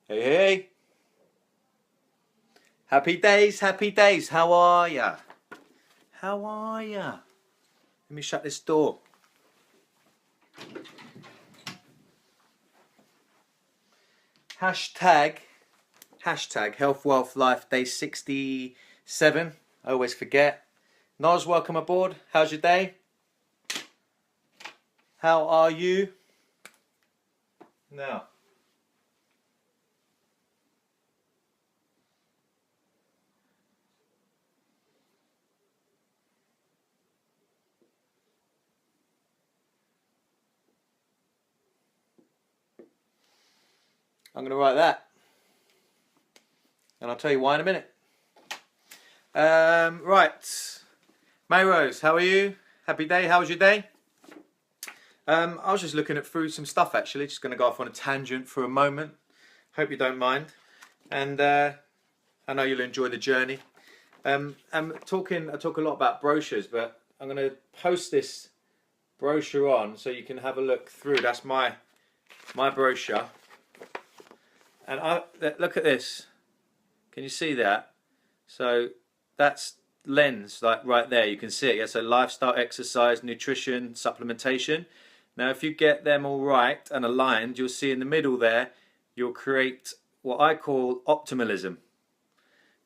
Hey, hey. Happy days, happy days. How are ya? How are ya? Let me shut this door. Hashtag Health, Wealth, Life, Day 67. I always forget. Noz, welcome aboard. How's your day? How are you? Now. I'm going to write that. And I'll tell you why in a minute. Right. Mayrose, how are you? Happy day. How was your day? I was just looking at through some stuff actually. Just going to go off on a tangent for a moment. Hope you don't mind. And I know you'll enjoy the journey. I talk a lot about brochures, but I'm going to post this brochure on so you can have a look through. That's my brochure. And look at this. Can you see that? So that's lens, like right there. You can see it. Yeah. So lifestyle, exercise, nutrition, supplementation. Now, if you get them all right and aligned, you'll see in the middle there, you'll create what I call optimalism,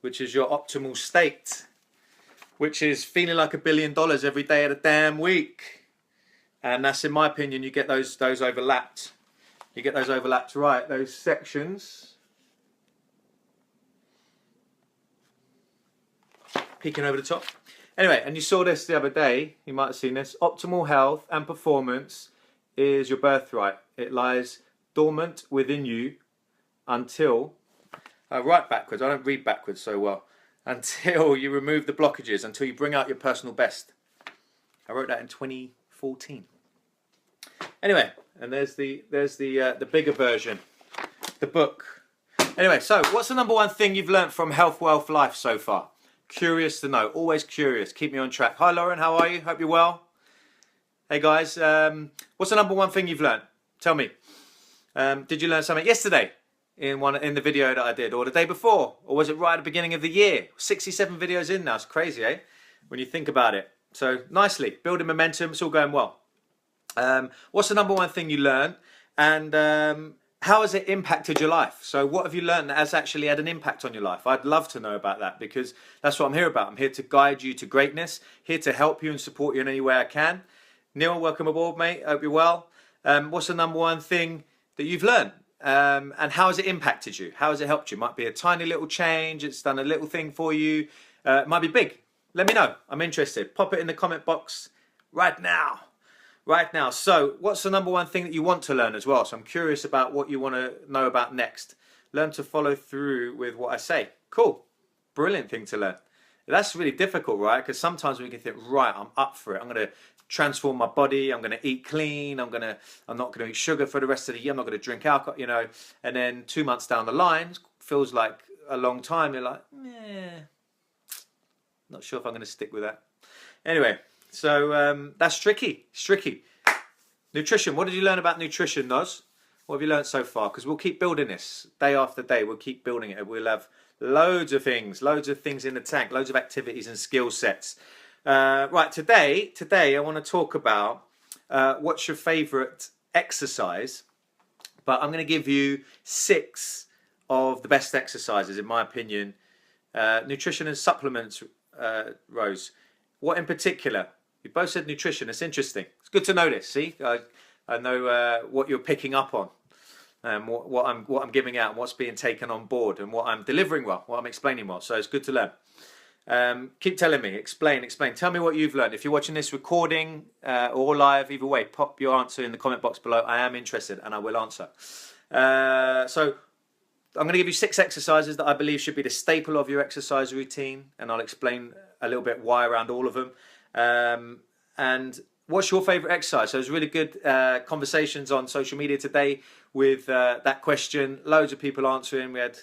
which is your optimal state, which is feeling like $1 billion every day of the damn week. And that's, in my opinion, you get those overlapped. You get those overlapped right, those sections. Peeking over the top. Anyway, and you saw this the other day, you might have seen this. Optimal health and performance is your birthright. It lies dormant within you until, right backwards, I don't read backwards so well, until you remove the blockages, until you bring out your personal best. I wrote that in 2014. Anyway, and there's the bigger version, the book. Anyway, so what's the number one thing you've learnt from Health, Wealth, Life so far? Curious to know, always curious. Keep me on track. Hi Lauren, how are you? Hope you're well. Hey guys, what's the number one thing you've learnt? Tell me. Did you learn something yesterday in the video that I did, or the day before, or was it right at the beginning of the year? 67 videos in now. It's crazy, eh? When you think about it. So nicely building momentum. It's all going well. What's the number one thing you learned, and how has it impacted your life? So what have you learned that has actually had an impact on your life? I'd love to know about that, because that's what I'm here about. I'm here to guide you to greatness, here to help you and support you in any way I can. Neil, welcome aboard, mate. Hope you're well. What's the number one thing that you've learned? And how has it impacted you? How has it helped you? Might be a tiny little change. It's done a little thing for you. It might be big. Let me know. I'm interested. Pop it in the comment box right now. Right now. So what's the number one thing that you want to learn as well? So I'm curious about what you want to know about next. Learn to follow through with what I say. Cool. Brilliant thing to learn. That's really difficult, right? Because sometimes we can think, right, I'm up for it. I'm going to transform my body. I'm going to eat clean. I'm not going to eat sugar for the rest of the year. I'm not going to drink alcohol, you know. And then 2 months down the line, feels like a long time. You're like, not sure if I'm going to stick with that. Anyway. So that's tricky. It's tricky. Nutrition. What did you learn about nutrition, Noz? What have you learned so far? Because we'll keep building this day after day. We'll keep building it. We'll have loads of things in the tank, loads of activities and skill sets. Right, today I want to talk about what's your favourite exercise. But I'm going to give you 6 of the best exercises, in my opinion. Nutrition and supplements, Rose. What in particular? You both said nutrition. It's interesting. It's good to know this. See, I know what you're picking up on, what I'm giving out, and what's being taken on board, and what I'm delivering well, what I'm explaining well. So it's good to learn. Keep telling me. Explain. Tell me what you've learned. If you're watching this recording or live, either way, pop your answer in the comment box below. I am interested, and I will answer. So I'm going to give you 6 exercises that I believe should be the staple of your exercise routine, and I'll explain a little bit why around all of them. And what's your favourite exercise? So there's really good conversations on social media today with that question. Loads of people answering. We had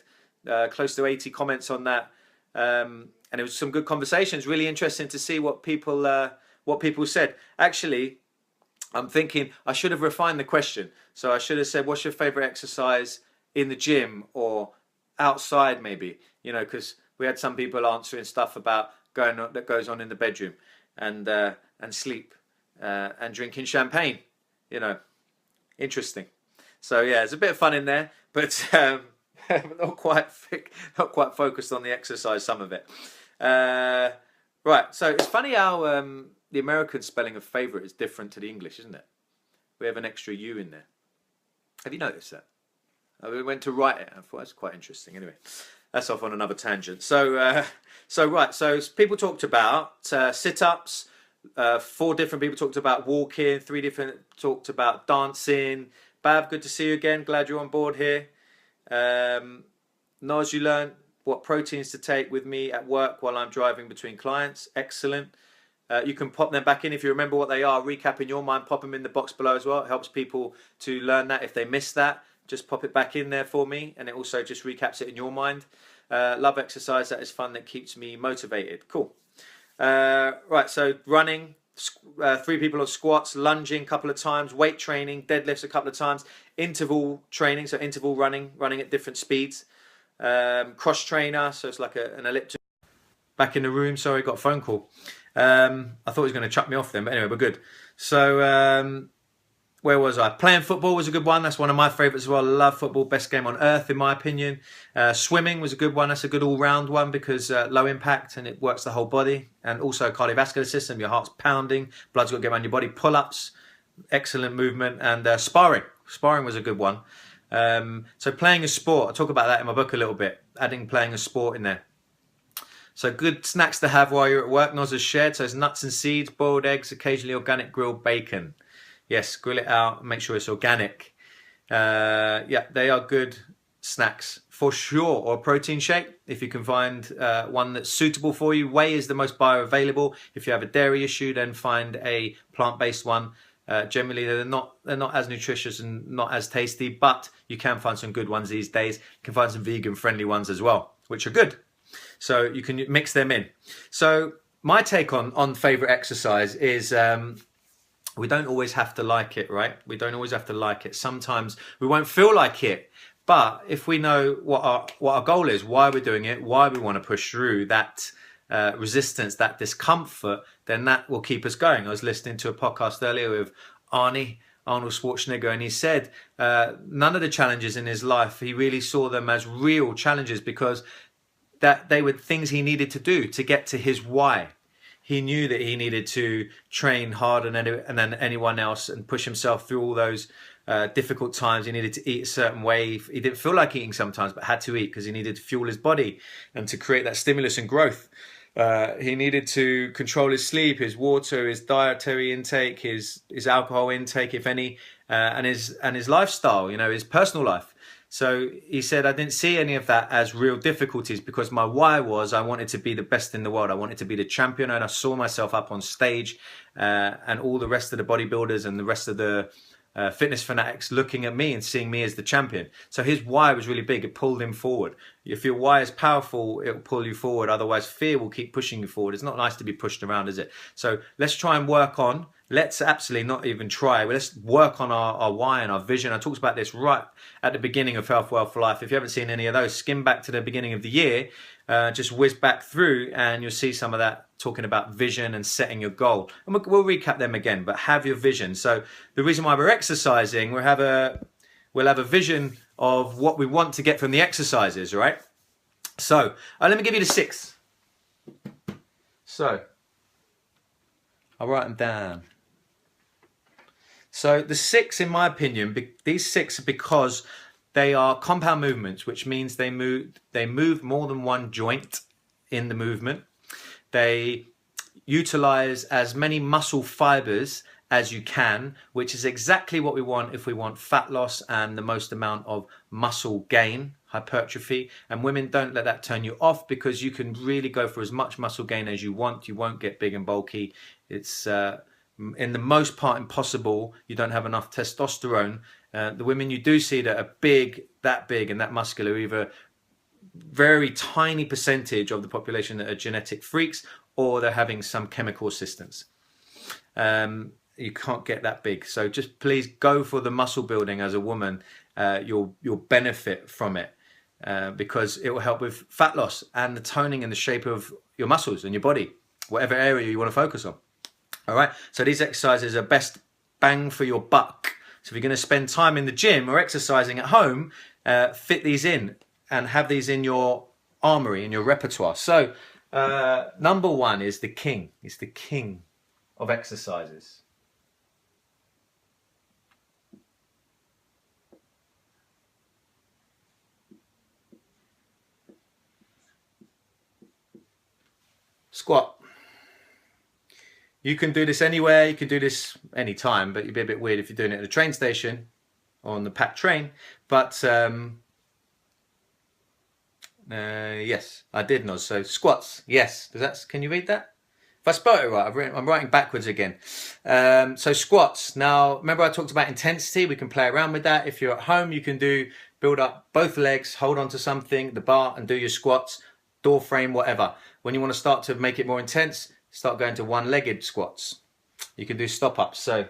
close to 80 comments on that, and it was some good conversations. Really interesting to see what people said. Actually, I'm thinking I should have refined the question. So I should have said, what's your favourite exercise in the gym or outside maybe, you know, because we had some people answering stuff about that goes on in the bedroom and sleep and drinking champagne, you know, interesting. So yeah, there's a bit of fun in there, but not quite focused on the exercise. Some of it. Right. So it's funny how the American spelling of favourite is different to the English, isn't it? We have an extra U in there. Have you noticed that? We went to write it. I thought that's quite interesting. Anyway, that's off on another tangent. So people talked about sit-ups. 4 different people talked about walking. 3 different talked about dancing. Bav, good to see you again. Glad you're on board here. Noz, you learned what proteins to take with me at work while I'm driving between clients. Excellent. You can pop them back in if you remember what they are. Recap in your mind. Pop them in the box below as well. It helps people to learn that if they miss that. Just pop it back in there for me, and it also just recaps it in your mind. Love exercise. That is fun. That keeps me motivated. Cool. Right, so running, 3 people on squats, lunging a couple of times, weight training, deadlifts a couple of times, interval training, so interval running at different speeds, cross trainer, so it's like an elliptical. Back in the room, sorry, got a phone call. I thought he was going to chuck me off then, but anyway, we're good. So, where was I? Playing football was a good one. That's one of my favourites as well. I love football. Best game on earth, in my opinion. Swimming was a good one. That's a good all-round one because low impact and it works the whole body. And also cardiovascular system. Your heart's pounding. Blood's got to get around your body. Pull-ups, excellent movement. And sparring. Sparring was a good one. So playing a sport. I talk about that in my book a little bit. Adding playing a sport in there. So good snacks to have while you're at work. Noz has shared. So it's nuts and seeds, boiled eggs, occasionally organic grilled bacon. Yes, grill it out, make sure it's organic. Yeah, they are good snacks for sure. Or a protein shake, if you can find one that's suitable for you. Whey is the most bioavailable. If you have a dairy issue, then find a plant-based one. Generally, they're not as nutritious and not as tasty, but you can find some good ones these days. You can find some vegan-friendly ones as well, which are good. So you can mix them in. So my take on favourite exercise is... we don't always have to like it, right? We don't always have to like it. Sometimes we won't feel like it. But if we know what our goal is, why we're doing it, why we want to push through that resistance, that discomfort, then that will keep us going. I was listening to a podcast earlier with Arnold Schwarzenegger, and he said none of the challenges in his life, he really saw them as real challenges because that they were things he needed to do to get to his why. He knew that he needed to train harder than anyone else and push himself through all those difficult times. He needed to eat a certain way. He didn't feel like eating sometimes, but had to eat because he needed to fuel his body and to create that stimulus and growth. He needed to control his sleep, his water, his dietary intake, his alcohol intake, if any, and his lifestyle, you know, his personal life. So he said, I didn't see any of that as real difficulties because my why was I wanted to be the best in the world. I wanted to be the champion, and I saw myself up on stage and all the rest of the bodybuilders and the rest of the fitness fanatics looking at me and seeing me as the champion. So his why was really big. It pulled him forward. If your why is powerful, it will pull you forward. Otherwise, fear will keep pushing you forward. It's not nice to be pushed around, is it? So let's try and work on. Let's absolutely not even try. Let's work on our why and our vision. I talked about this right at the beginning of Health, Wealth for Life. If you haven't seen any of those, skim back to the beginning of the year, just whiz back through and you'll see some of that talking about vision and setting your goal. And we'll recap them again, but have your vision. So the reason why we're exercising, we'll have a vision of what we want to get from the exercises, right? So let me give you the 6. So I'll write them down. So the 6, in my opinion, these 6 are because they are compound movements, which means they move more than one joint in the movement. They utilize as many muscle fibers as you can, which is exactly what we want if we want fat loss and the most amount of muscle gain, hypertrophy. And women, don't let that turn you off because you can really go for as much muscle gain as you want. You won't get big and bulky. It's in the most part impossible. You don't have enough testosterone. The women you do see that are big and that muscular are either very tiny percentage of the population that are genetic freaks, or they're having some chemical assistance. You can't get that big. So just please go for the muscle building as a woman you'll benefit from it because it will help with fat loss and the toning and the shape of your muscles and your body, whatever area you want to focus on. All right, so these exercises are best bang for your buck. So if you're going to spend time in the gym or exercising at home, fit these in and have these in your armory, in your repertoire. So number one is the king. It's the king of exercises. Squat. You can do this anywhere, you can do this anytime, but you'd be a bit weird if you're doing it at a train station or on the packed train. But yes, I did know. So squats, yes. Can you read that? If I spelled it right, I'm writing backwards again. So squats. Now, remember I talked about intensity. We can play around with that. If you're at home, you can build up both legs, hold on to something, the bar, and do your squats, door frame, whatever. When you want to start to make it more intense, start going to one-legged squats. You can do stop-ups, so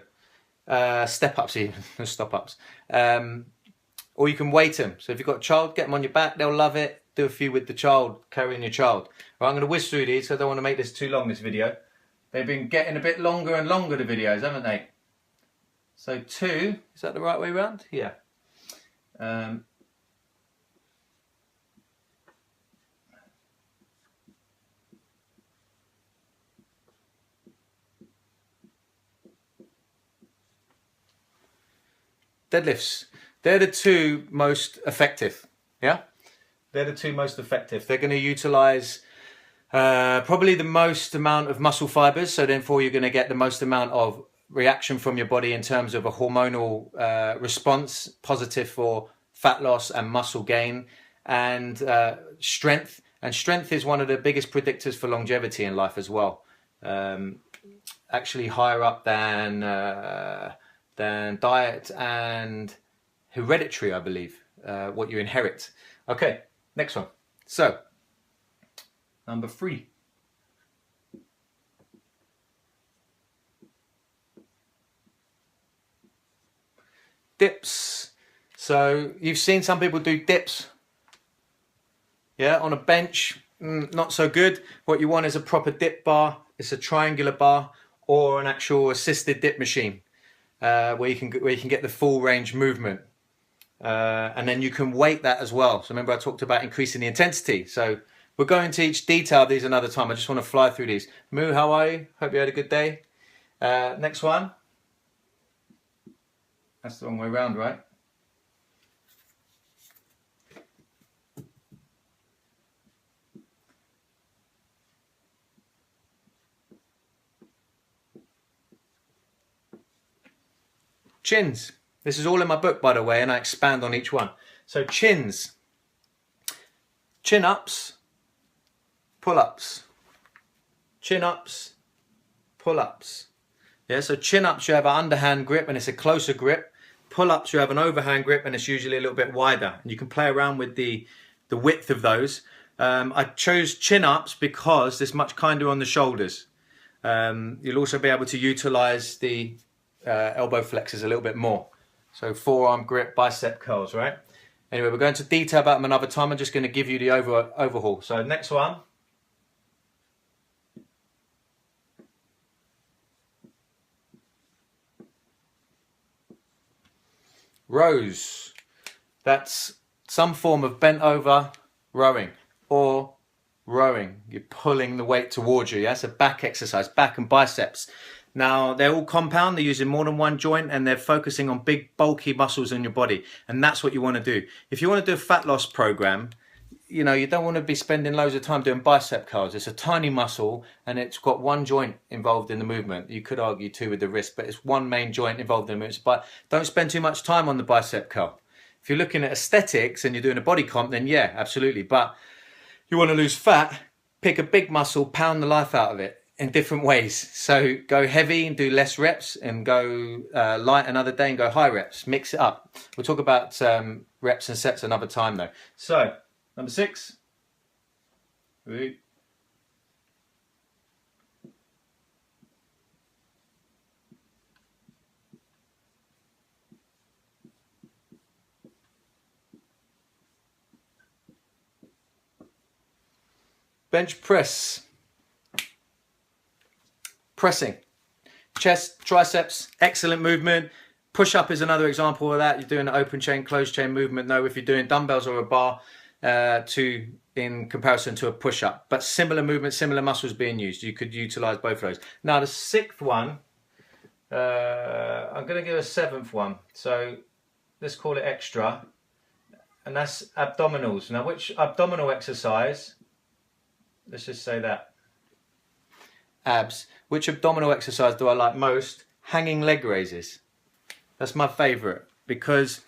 step-ups even, stop-ups. Or you can weight them. So if you've got a child, get them on your back, they'll love it. Do a few with the child, carrying your child. Right, I'm going to whiz through these, so I don't want to make this too long, this video. They've been getting a bit longer and longer, the videos, haven't they? So 2, is that the right way around? Yeah. Deadlifts. They're the 2 most effective. Yeah? They're the 2 most effective. They're going to utilize probably the most amount of muscle fibers, so therefore you're going to get the most amount of reaction from your body in terms of a hormonal response, positive for fat loss and muscle gain, and strength. And strength is one of the biggest predictors for longevity in life as well. Actually higher up than diet and hereditary, I believe, what you inherit. Okay, next one. So, number 3. Dips. So, you've seen some people do dips. Yeah, on a bench, not so good. What you want is a proper dip bar. It's a triangular bar or an actual assisted dip machine where you can get the full range movement. And then you can weight that as well. So remember I talked about increasing the intensity. So we'll go into each detail of these another time. I just want to fly through these. Moo, how are you? Hope you had a good day. Next one. That's the wrong way around, right? Chins. This is all in my book, by the way, and I expand on each one. So chins. Chin-ups, pull-ups. Chin-ups, pull-ups. Yeah, so chin-ups you have an underhand grip and it's a closer grip. Pull-ups you have an overhand grip and it's usually a little bit wider. And you can play around with the width of those. I chose chin-ups because it's much kinder on the shoulders. You'll also be able to utilize the elbow flexors a little bit more. So forearm grip, bicep curls, right? Anyway, we're going to detail about them another time. I'm just going to give you the overhaul. So next one. Rows. That's some form of bent over rowing or rowing. You're pulling the weight towards you. Yeah? It's a back exercise, back and biceps. Now, they're all compound, they're using more than one joint and they're focusing on big, bulky muscles in your body. And that's what you want to do. If you want to do a fat loss program, you know, you don't want to be spending loads of time doing bicep curls. It's a tiny muscle and it's got one joint involved in the movement. You could argue 2 with the wrist, but it's one main joint involved in the movement. But don't spend too much time on the bicep curl. If you're looking at aesthetics and you're doing a body comp, then yeah, absolutely. But you want to lose fat, pick a big muscle, pound the life out of it in different ways. So go heavy and do less reps and go light another day and go high reps. Mix it up. We'll talk about reps and sets another time though. So number 6. Bench press. Pressing. Chest, triceps, excellent movement. Push-up is another example of that. You're doing an open chain, closed chain movement. No, if you're doing dumbbells or a bar in comparison to a push-up. But similar movement, similar muscles being used. You could utilize both of those. Now the sixth one, I'm going to give a seventh one. So let's call it extra. And that's abdominals. Now which abdominal exercise, let's just say that. Abs. Which abdominal exercise do I like most? Hanging leg raises. That's my favourite because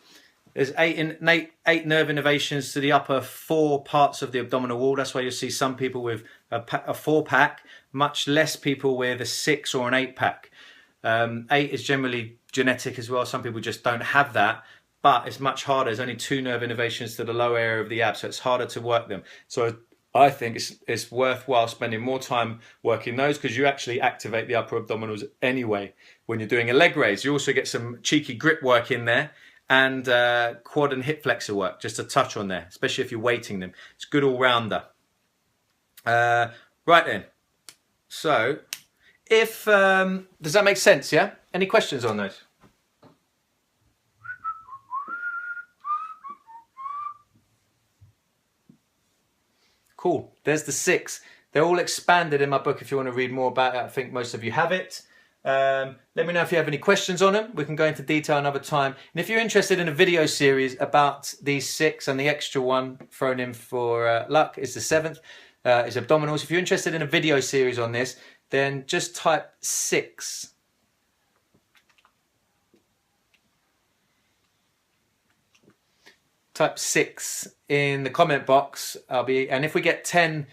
there's eight nerve innervations to the upper 4 parts of the abdominal wall. That's why you'll see some people with a 4-pack, much less people with a 6 or an 8-pack. 8 is generally genetic as well. Some people just don't have that, but it's much harder. There's only 2 nerve innervations to the lower area of the abs, so it's harder to work them. So I think it's worthwhile spending more time working those because you actually activate the upper abdominals anyway. When you're doing a leg raise, you also get some cheeky grip work in there and quad and hip flexor work, just a touch on there, especially if you're weighting them. It's a good all-rounder. Right then. So, does that make sense, yeah? Any questions on those? Cool. There's the 6. They're all expanded in my book if you want to read more about it. I think most of you have it. Let me know if you have any questions on them. We can go into detail another time. And if you're interested in a video series about these 6 and the extra one thrown in for luck is the 7th, is abdominals. If you're interested in a video series on this, then just type 6. Type 6 in the comment box. And if we get 10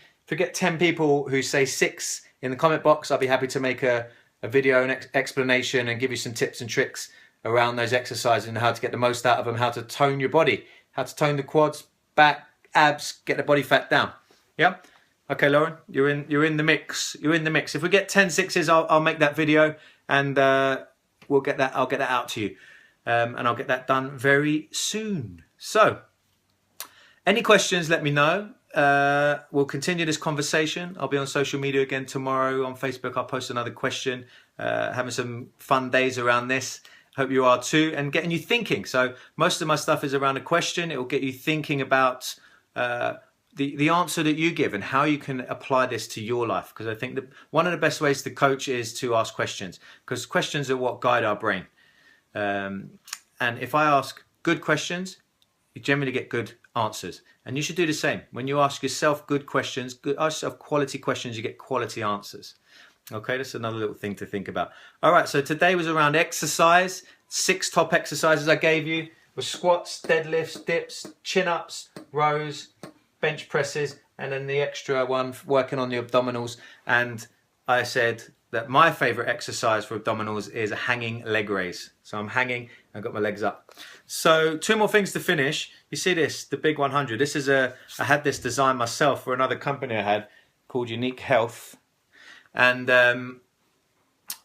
people who say 6 in the comment box, I'll be happy to make a video and explanation and give you some tips and tricks around those exercises and how to get the most out of them, how to tone your body, how to tone the quads, back, abs, get the body fat down. Yeah. Okay, Lauren, you're in the mix. You're in the mix. If we get 10 6s, I'll make that video and I'll get that out to you, and I'll get that done very soon. So, any questions, let me know. We'll continue this conversation. I'll be on social media again tomorrow. On Facebook, I'll post another question. Having some fun days around this. Hope you are too. And getting you thinking. So, most of my stuff is around a question. It will get you thinking about the answer that you give and how you can apply this to your life. Because I think that one of the best ways to coach is to ask questions. Because questions are what guide our brain. And if I ask good questions, you generally get good answers. And you should do the same. When you ask yourself good questions, ask yourself quality questions, you get quality answers. Okay, that's another little thing to think about. All right, so today was around exercise. 6 top exercises I gave you were squats, deadlifts, dips, chin-ups, rows, bench presses, and then the extra one working on the abdominals. And I said that my favorite exercise for abdominals is a hanging leg raise. So I'm hanging, I've got my legs up. So 2 more things to finish. You see this, the big 100. This is I had this design myself for another company I had called Unique Health. And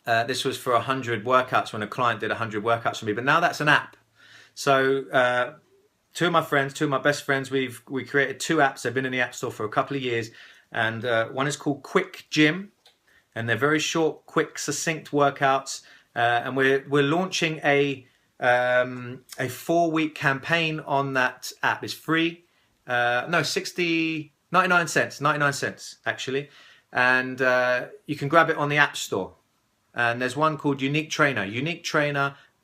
this was for 100 workouts when a client did 100 workouts for me. But now that's an app. So 2 of my friends, 2 of my best friends, we created 2 apps. They've been in the App Store for a couple of years. And one is called Quick Gym. And they're very short, quick, succinct workouts. And we're launching a 4-week campaign on that app. It's free. No, 99 cents actually. And you can grab it on the App Store. And there's one called Unique Trainer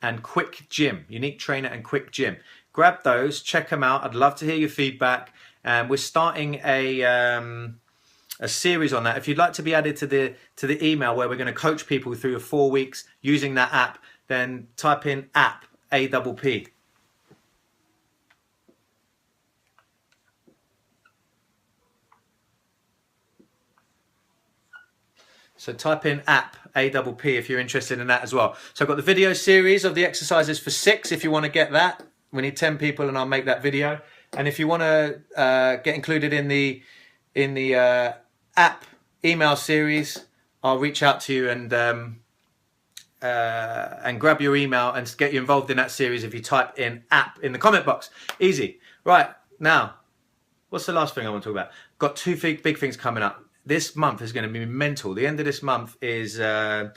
and Quick Gym. Unique Trainer and Quick Gym. Grab those, check them out. I'd love to hear your feedback. And we're starting a series on that. If you'd like to be added to the email where we're going to coach people through your 4 weeks using that app, then type in app, APP. So type in app, APP, if you're interested in that as well. So I've got the video series of the exercises for 6 if you want to get that. We need 10 people and I'll make that video. And if you want to get included in the app email series, I'll reach out to you and grab your email and get you involved in that series if you type in app in the comment box. Easy. Right, now, What's the last thing I want to talk about? Got two big things coming up. This month is going to be mental. The end of this month is there's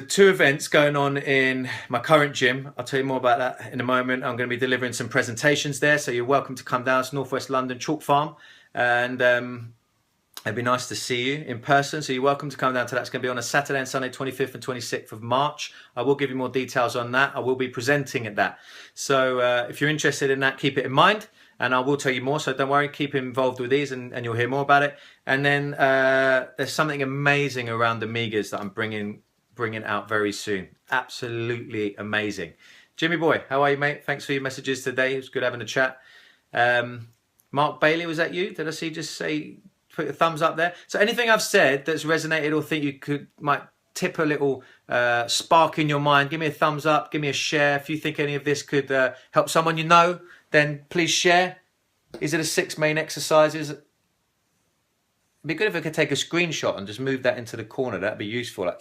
two events going on in my current gym. I'll tell you more about that in a moment. I'm going to be delivering some presentations there, so you're welcome to come down. It's Northwest London, Chalk Farm, and it'd be nice to see you in person. So you're welcome to come down to that. It's going to be on a Saturday and Sunday, 25th and 26th of March. I will give you more details on that. I will be presenting at that. So if you're interested in that, keep it in mind. And I will tell you more, so don't worry, keep involved with these and you'll hear more about it. And then there's something amazing around Omegas that I'm bringing out very soon. Absolutely amazing. Jimmy boy, how are you, mate? Thanks for your messages today. It was good having a chat. Mark Bailey, was that you? Did I see just say, put a thumbs up there? So anything I've said that's resonated or think you might tip a little spark in your mind, give me a thumbs up, give me a share. If you think any of this could help someone you know, then please share. These are the 6 main exercises. It'd be good if I could take a screenshot and just move that into the corner. That'd be useful.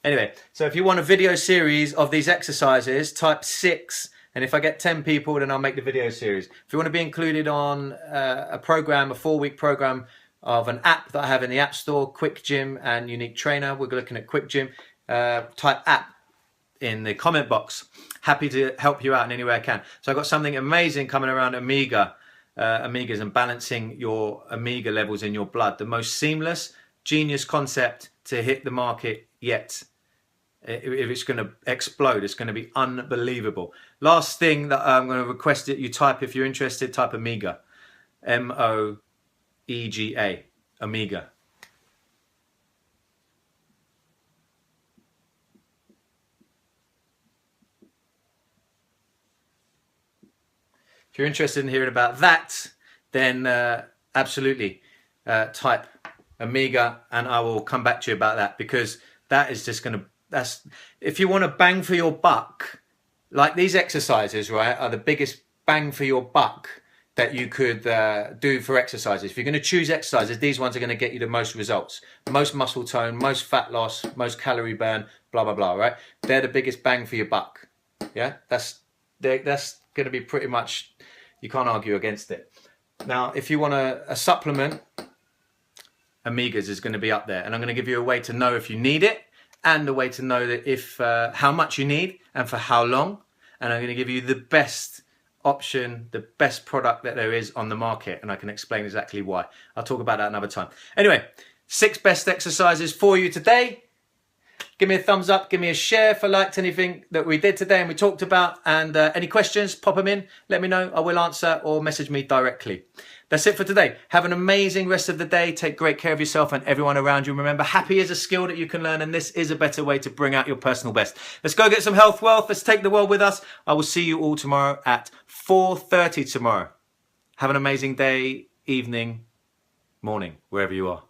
Anyway, so if you want a video series of these exercises, type 6. And if I get 10 people, then I'll make the video series. If you want to be included on a program, a 4-week program of an app that I have in the App Store, Quick Gym and Unique Trainer. We're looking at Quick Gym. Type app in the comment box. Happy to help you out in any way I can. So I've got something amazing coming around Omegas and balancing your Omega levels in your blood. The most seamless, genius concept to hit the market yet. If it's going to explode, it's going to be unbelievable. Last thing that I'm going to request that you type, if you're interested, type Omega. M-O-E-G-A. Omega. If you're interested in hearing about that, then absolutely type Omega and I will come back to you about that, because that is just going to, if you want a bang for your buck, like these exercises, right, are the biggest bang for your buck that you could do for exercises. If you're going to choose exercises, these ones are going to get you the most results, most muscle tone, most fat loss, most calorie burn, blah, blah, blah, right? They're the biggest bang for your buck. Yeah, that's going to be pretty much, you can't argue against it. Now, if you want a supplement, Omegas is going to be up there, and I'm going to give you a way to know if you need it, and a way to know that if how much you need and for how long. And I'm going to give you the best option, the best product that there is on the market, and I can explain exactly why. I'll talk about that another time. Anyway, 6 best exercises for you today. Give me a thumbs up, give me a share if I liked anything that we did today and we talked about, and any questions, pop them in, let me know, I will answer, or message me directly. That's it for today. Have an amazing rest of the day. Take great care of yourself and everyone around you. Remember, happy is a skill that you can learn, and this is a better way to bring out your personal best. Let's go get some health, wealth. Let's take the world with us. I will see you all tomorrow at 4:30 tomorrow. Have an amazing day, evening, morning, wherever you are.